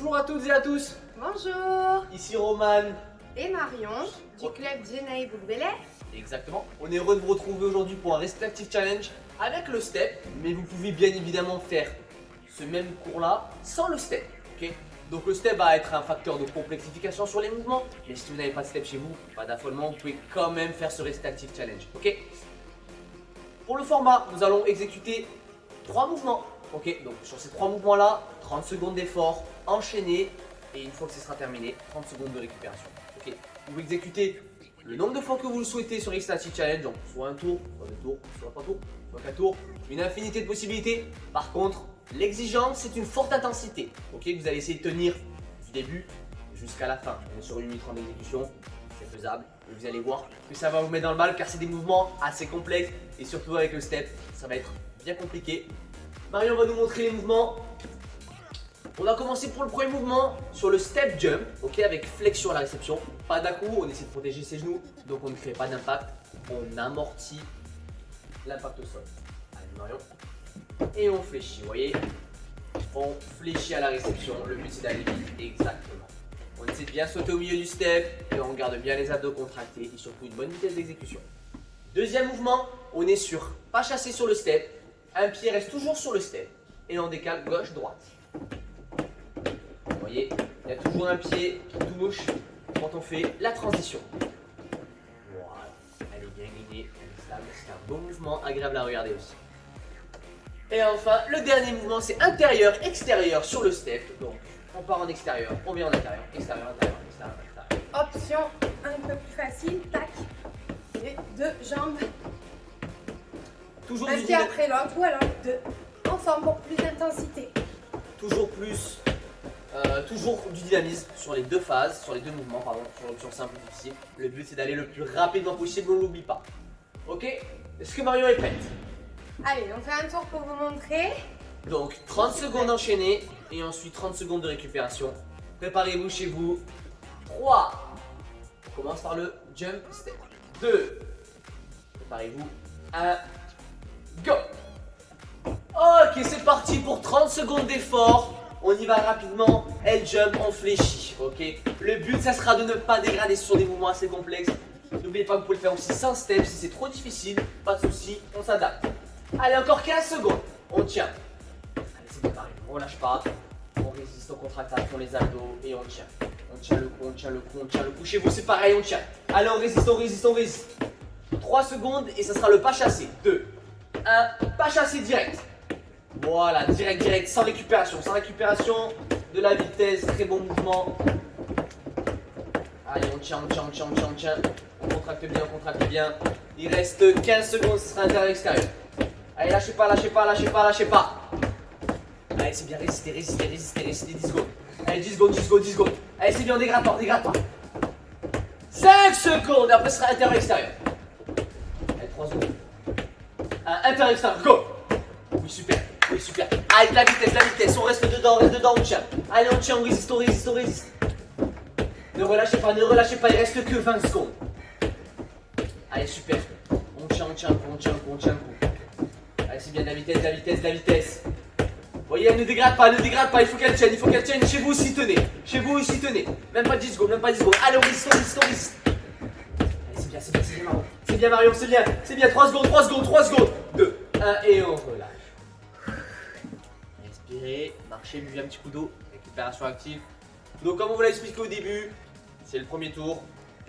Bonjour à toutes et à tous, Bonjour. ici Roman. Et Marion du club Jenay Bourbelais. Exactement. On est heureux de vous retrouver aujourd'hui pour un Restez Active Challenge avec le step, mais vous pouvez bien évidemment faire ce même cours là sans le step. Ok. Donc le step va être un facteur de complexification sur les mouvements, mais si vous n'avez pas de step chez vous, pas d'affolement, vous pouvez quand même faire ce Restez Active Challenge. Ok. Pour le format, nous allons exécuter 3 mouvements. Ok, donc sur ces 3 mouvements là, 30 secondes d'effort enchaîné, et une fois que ce sera terminé, 30 secondes de récupération. Ok, vous exécutez le nombre de fois que vous le souhaitez sur Restez Active Challenge, donc soit un tour, soit 2 tours, soit 3 tours, soit 4 tours, une infinité de possibilités. Par contre, l'exigence c'est une forte intensité. Ok, vous allez essayer de tenir du début jusqu'à la fin. On est sur 1 minute 30 d'exécution, c'est faisable. Et vous allez voir que ça va vous mettre dans le mal car c'est des mouvements assez complexes et surtout avec le step, ça va être bien compliqué. Marion va nous montrer les mouvements. On va commencer pour le premier mouvement sur le step jump, ok, avec flexion à la réception. Pas d'un coup, on essaie de protéger ses genoux, donc on ne crée pas d'impact. On amortit l'impact au sol. Allez Marion. Et on fléchit, vous voyez. On fléchit à la réception, le but c'est d'aller vite, exactement. On essaie de bien sauter au milieu du step et on garde bien les abdos contractés et surtout une bonne vitesse d'exécution. Deuxième mouvement, on est sur pas chassé sur le step. Un pied reste toujours sur le step et on décale gauche-droite. Vous voyez, il y a toujours un pied qui touche quand on fait la transition. Voilà, elle est bien alignée, elle est stable. C'est un beau mouvement, agréable à regarder aussi. Et enfin, le dernier mouvement, c'est intérieur-extérieur sur le step. Donc, on part en extérieur, on vient en intérieur, extérieur, intérieur, extérieur, intérieur. Option un peu plus facile, tac. Et 2 jambes, Toujours un du pied après l'autre ou alors 2 ensemble pour plus d'intensité. Toujours du dynamisme sur les deux phases, sur les deux mouvements, pardon, sur l'option simple ou difficile. Le but c'est d'aller le plus rapidement possible, on ne l'oublie pas. Ok? Est-ce que Marion est prête? Allez, on fait un tour pour vous montrer. Donc 30 secondes enchaînées et ensuite 30 secondes de récupération. Préparez-vous chez vous. 3. On commence par le jump step. 2. Préparez-vous. 1. Go! Ok, c'est parti pour 30 secondes d'effort. On y va rapidement. Elle jump, on fléchit. Ok? Le but, ça sera de ne pas dégrader sur des mouvements assez complexes. N'oubliez pas que vous pouvez le faire aussi sans step. Si c'est trop difficile, pas de souci, on s'adapte. Allez, encore 15 secondes. On tient. Allez, c'est bien pareil. On lâche pas. On résiste, on contracte à fond les abdos et on tient. On tient le coup, on tient le coup, on tient le coup. Chez vous, c'est pareil, on tient. Allez, on résiste, on résiste, on résiste. 3 secondes et ça sera le pas chassé. 2, 1, pas chassé direct. Voilà, direct, sans récupération. Sans récupération, de la vitesse, très bon mouvement. Allez, on tient. On contracte bien. Il reste 15 secondes, ce sera intérieur-extérieur. Allez, lâchez pas. Allez, c'est bien, résistez 10 secondes. Allez, 10 secondes. Allez, c'est bien, on dégrade pas. 5 secondes, après ce sera intérieur-extérieur. Allez, 3 secondes. Intérieur-extérieur, go! Oui, super. Allez, la vitesse, on reste dedans, on tient. Allez, on tient, on résiste. Ne relâchez pas, il reste que 20 secondes. Allez, super. On tient le coup. Allez, c'est bien, la vitesse. Vous voyez, elle ne dégrade pas, il faut qu'elle tienne. Chez vous aussi, tenez. Même pas 10 secondes. Allez, on résiste. Allez, c'est bien, Marion. C'est bien, 3 secondes. 2, 1, et on relâche. Respirez, marchez, buvez un petit coup d'eau, récupération active. Donc comme on vous l'a expliqué au début, c'est le premier tour.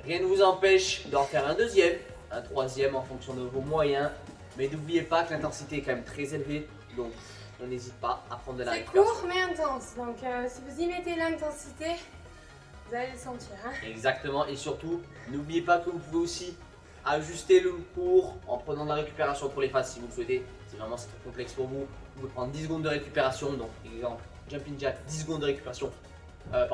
Rien ne vous empêche d'en faire un deuxième, un troisième en fonction de vos moyens. Mais n'oubliez pas que l'intensité est quand même très élevée, donc on n'hésite pas à prendre de la C'est récupération. court mais intense, donc si vous y mettez l'intensité, vous allez le sentir. Hein. Exactement, et surtout, n'oubliez pas que vous pouvez aussi ajuster le cours en prenant de la récupération pour les phases si vous le souhaitez. Si vraiment c'est trop complexe pour vous, vous pouvez prendre 10 secondes de récupération. Donc, exemple, jumping jack, 10 secondes de récupération. Le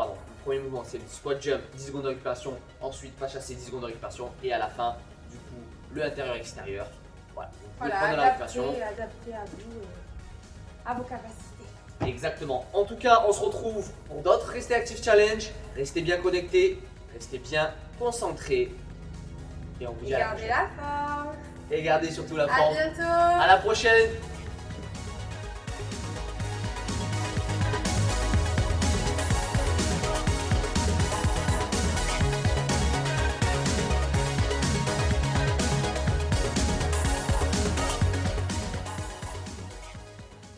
premier mouvement c'est le squat jump, 10 secondes de récupération. Ensuite, pas chasser, 10 secondes de récupération. Et à la fin, du coup, le intérieur-extérieur. Voilà, vous pouvez prendre de la récupération. Adapté à vous, à vos capacités. Exactement. En tout cas, on se retrouve pour d'autres Restez Active Challenge. Restez bien connectés, restez bien concentrés. Et on vous dit à la Gardez prochaine. la forme. Et gardez surtout la À forme. bientôt. À la prochaine.